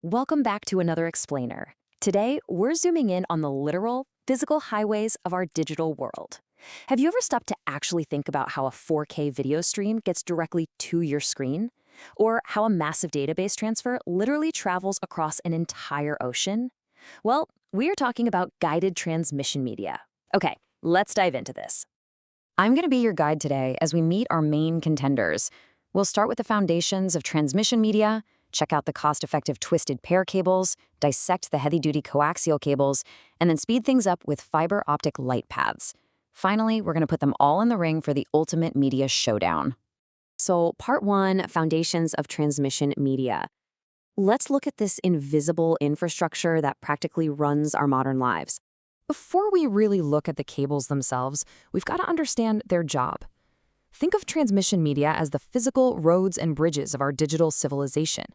Welcome back to another explainer. Today, we're zooming in on the literal, physical highways of our digital world. Have you ever stopped to actually think about how a 4K video stream gets directly to your screen? Or how a massive database transfer literally travels across an entire ocean? Well, we are talking about guided transmission media. Okay, let's dive into this. I'm going to be your guide today as we meet our main contenders. We'll start with the foundations of transmission media, check out the cost-effective twisted pair cables, dissect the heavy-duty coaxial cables, and then speed things up with fiber optic light paths. Finally, we're going to put them all in the ring for the ultimate media showdown. So, part one, foundations of transmission media. Let's look at this invisible infrastructure that practically runs our modern lives. Before we really look at the cables themselves, we've got to understand their job. Think of transmission media as the physical roads and bridges of our digital civilization.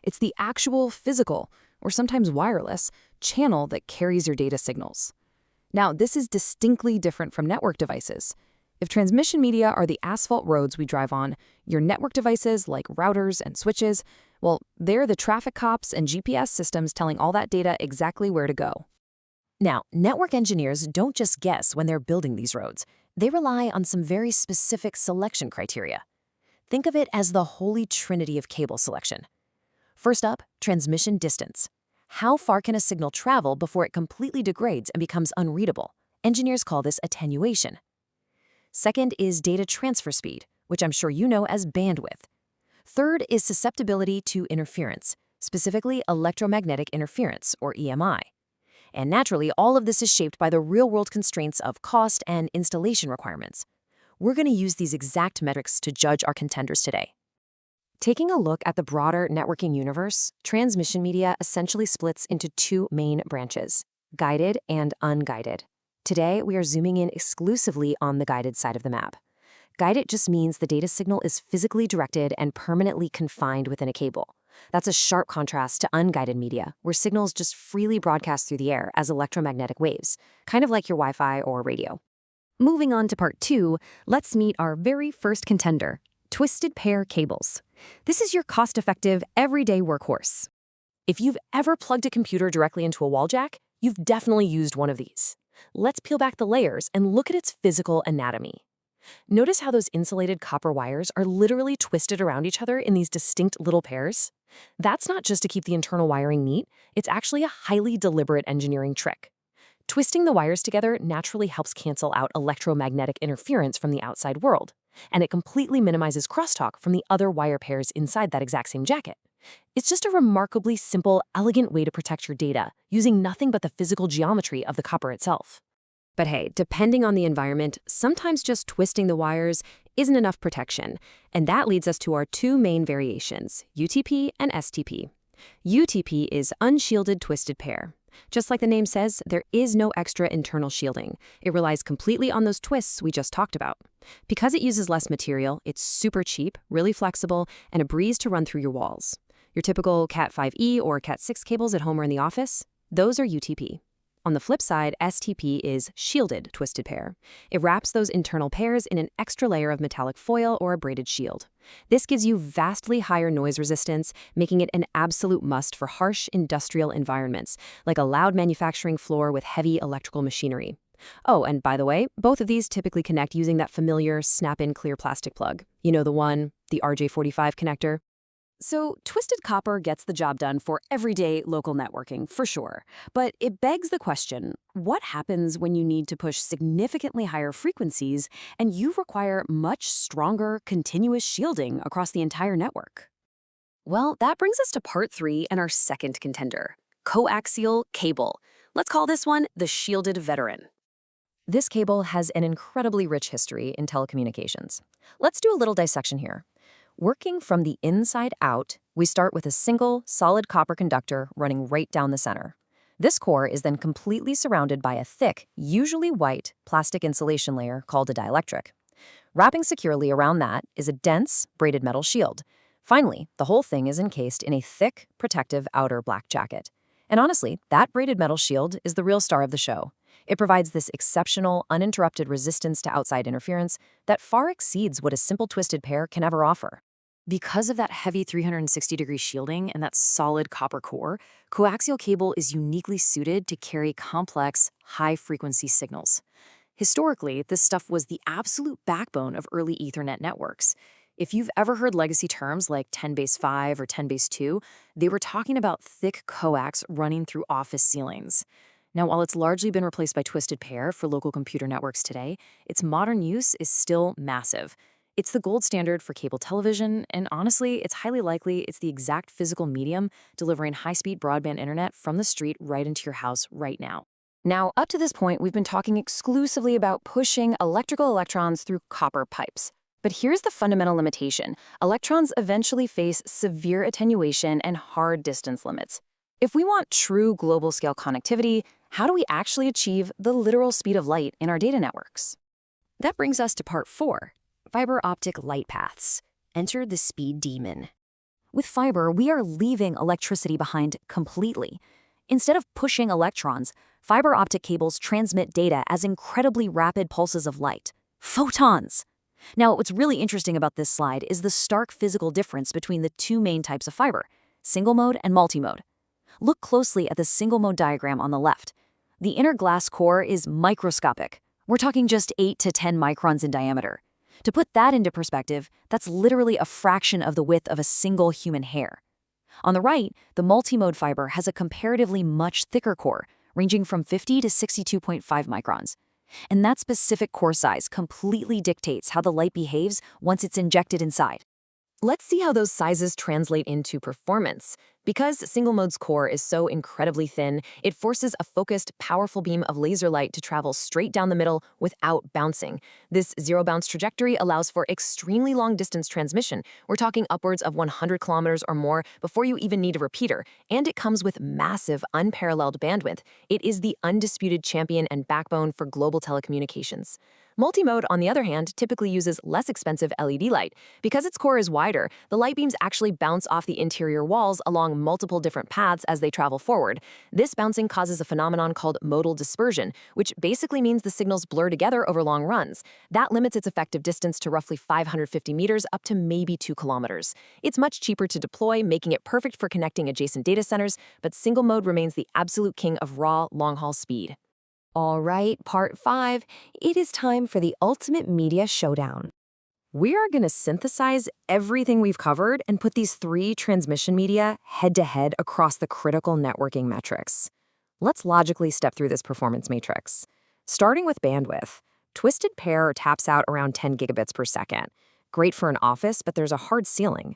It's the actual physical, or sometimes wireless, channel that carries your data signals. Now, this is distinctly different from network devices. If transmission media are the asphalt roads we drive on, your network devices like routers and switches, well, they're the traffic cops and GPS systems telling all that data exactly where to go. Now, network engineers don't just guess when they're building these roads. They rely on some very specific selection criteria. Think of it as the holy trinity of cable selection. First up, transmission distance. How far can a signal travel before it completely degrades and becomes unreadable? Engineers call this attenuation. Second is data transfer speed, which I'm sure you know as bandwidth. Third is susceptibility to interference, specifically electromagnetic interference, or EMI. And naturally, all of this is shaped by the real-world constraints of cost and installation requirements. We're going to use these exact metrics to judge our contenders today. Taking a look at the broader networking universe, transmission media essentially splits into two main branches, guided and unguided. Today, we are zooming in exclusively on the guided side of the map. Guided just means the data signal is physically directed and permanently confined within a cable. That's a sharp contrast to unguided media, where signals just freely broadcast through the air as electromagnetic waves, kind of like your Wi-Fi or radio. Moving on to part two, let's meet our very first contender, twisted pair cables. This is your cost-effective, everyday workhorse. If you've ever plugged a computer directly into a wall jack, you've definitely used one of these. Let's peel back the layers and look at its physical anatomy. Notice how those insulated copper wires are literally twisted around each other in these distinct little pairs? That's not just to keep the internal wiring neat, it's actually a highly deliberate engineering trick. Twisting the wires together naturally helps cancel out electromagnetic interference from the outside world, and it completely minimizes crosstalk from the other wire pairs inside that exact same jacket. It's just a remarkably simple, elegant way to protect your data, using nothing but the physical geometry of the copper itself. But hey, depending on the environment, sometimes just twisting the wires isn't enough protection, and that leads us to our two main variations, UTP and STP. UTP is unshielded twisted pair. Just like the name says, there is no extra internal shielding. It relies completely on those twists we just talked about. Because it uses less material, it's super cheap, really flexible, and a breeze to run through your walls. Your typical Cat5e or Cat6 cables at home or in the office, those are UTP. On the flip side, STP is shielded twisted pair. It wraps those internal pairs in an extra layer of metallic foil or a braided shield. This gives you vastly higher noise resistance, making it an absolute must for harsh industrial environments, like a loud manufacturing floor with heavy electrical machinery. Oh, and by the way, both of these typically connect using that familiar snap-in clear plastic plug. You know the one, the RJ45 connector? So, twisted copper gets the job done for everyday local networking, for sure. But it begs the question, what happens when you need to push significantly higher frequencies and you require much stronger, continuous shielding across the entire network? Well, that brings us to part three and our second contender, coaxial cable. Let's call this one the shielded veteran. This cable has an incredibly rich history in telecommunications. Let's do a little dissection here. Working from the inside out, we start with a single, solid copper conductor running right down the center. This core is then completely surrounded by a thick, usually white, plastic insulation layer called a dielectric. Wrapping securely around that is a dense, braided metal shield. Finally, the whole thing is encased in a thick, protective outer black jacket. And honestly, that braided metal shield is the real star of the show. It provides this exceptional, uninterrupted resistance to outside interference that far exceeds what a simple twisted pair can ever offer. Because of that heavy 360-degree shielding and that solid copper core, coaxial cable is uniquely suited to carry complex, high-frequency signals. Historically, this stuff was the absolute backbone of early Ethernet networks. If you've ever heard legacy terms like 10 base 5 or 10 base 2, they were talking about thick coax running through office ceilings. Now, while it's largely been replaced by twisted pair for local computer networks today, its modern use is still massive. It's the gold standard for cable television, and honestly, it's highly likely it's the exact physical medium delivering high-speed broadband internet from the street right into your house right now. Now, up to this point, we've been talking exclusively about pushing electrical electrons through copper pipes. But here's the fundamental limitation. Electrons eventually face severe attenuation and hard distance limits. If we want true global-scale connectivity, how do we actually achieve the literal speed of light in our data networks? That brings us to part 4. Fiber optic light paths. Enter the speed demon. With fiber, we are leaving electricity behind completely. Instead of pushing electrons, fiber optic cables transmit data as incredibly rapid pulses of light, photons. Now, what's really interesting about this slide is the stark physical difference between the two main types of fiber, single mode and multi-mode. Look closely at the single mode diagram on the left. The inner glass core is microscopic. We're talking just 8 to 10 microns in diameter. To put that into perspective, that's literally a fraction of the width of a single human hair. On the right, the multi-mode fiber has a comparatively much thicker core, ranging from 50 to 62.5 microns. And that specific core size completely dictates how the light behaves once it's injected inside. Let's see how those sizes translate into performance. Because single mode's core is so incredibly thin, it forces a focused, powerful beam of laser light to travel straight down the middle without bouncing. This zero-bounce trajectory allows for extremely long-distance transmission. We're talking upwards of 100 kilometers or more before you even need a repeater, and it comes with massive, unparalleled bandwidth. It is the undisputed champion and backbone for global telecommunications. Multimode, on the other hand, typically uses less expensive LED light. Because its core is wider, the light beams actually bounce off the interior walls along multiple different paths as they travel forward. This bouncing causes a phenomenon called modal dispersion, which basically means the signals blur together over long runs. That limits its effective distance to roughly 550 meters up to maybe 2 kilometers. It's much cheaper to deploy, making it perfect for connecting adjacent data centers, but single mode remains the absolute king of raw, long-haul speed. All right, part 5. It is time for the ultimate media showdown. We are going to synthesize everything we've covered and put these 3 transmission media head-to-head across the critical networking metrics. Let's logically step through this performance matrix. Starting with bandwidth, twisted pair taps out around 10 gigabits per second. Great for an office, but there's a hard ceiling.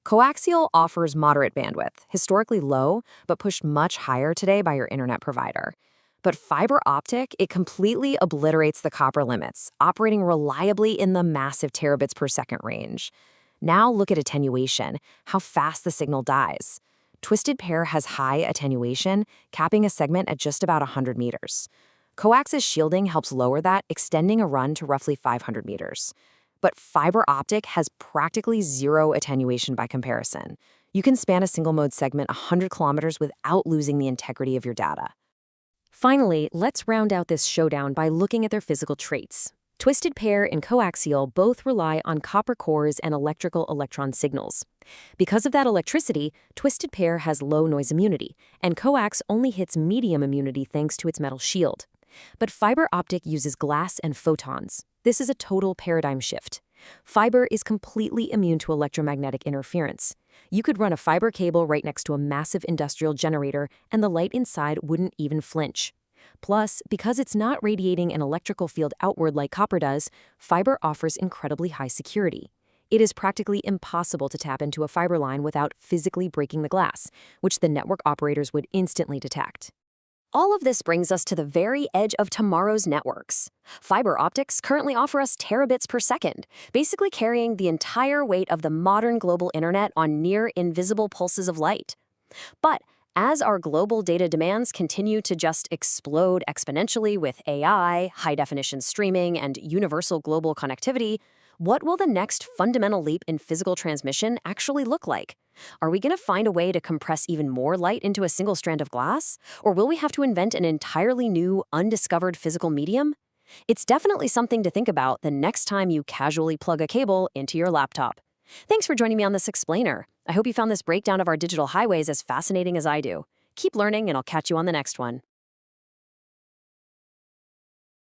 Coaxial offers moderate bandwidth, historically low, but pushed much higher today by your internet provider. But fiber optic, it completely obliterates the copper limits, operating reliably in the massive terabits per second range. Now look at attenuation, how fast the signal dies. Twisted pair has high attenuation, capping a segment at just about 100 meters. Coax's shielding helps lower that, extending a run to roughly 500 meters. But fiber optic has practically zero attenuation by comparison. You can span a single-mode segment 100 kilometers without losing the integrity of your data. Finally, let's round out this showdown by looking at their physical traits. Twisted pair and coaxial both rely on copper cores and electrical electron signals. Because of that electricity, twisted pair has low noise immunity, and coax only hits medium immunity thanks to its metal shield. But fiber optic uses glass and photons. This is a total paradigm shift. Fiber is completely immune to electromagnetic interference. You could run a fiber cable right next to a massive industrial generator, and the light inside wouldn't even flinch. Plus, because it's not radiating an electrical field outward like copper does, fiber offers incredibly high security. It is practically impossible to tap into a fiber line without physically breaking the glass, which the network operators would instantly detect. All of this brings us to the very edge of tomorrow's networks. Fiber optics currently offer us terabits per second, basically carrying the entire weight of the modern global internet on near-invisible pulses of light. But as our global data demands continue to just explode exponentially with AI, high-definition streaming, and universal global connectivity, what will the next fundamental leap in physical transmission actually look like? Are we going to find a way to compress even more light into a single strand of glass? Or will we have to invent an entirely new, undiscovered physical medium? It's definitely something to think about the next time you casually plug a cable into your laptop. Thanks for joining me on this explainer. I hope you found this breakdown of our digital highways as fascinating as I do. Keep learning, and I'll catch you on the next one.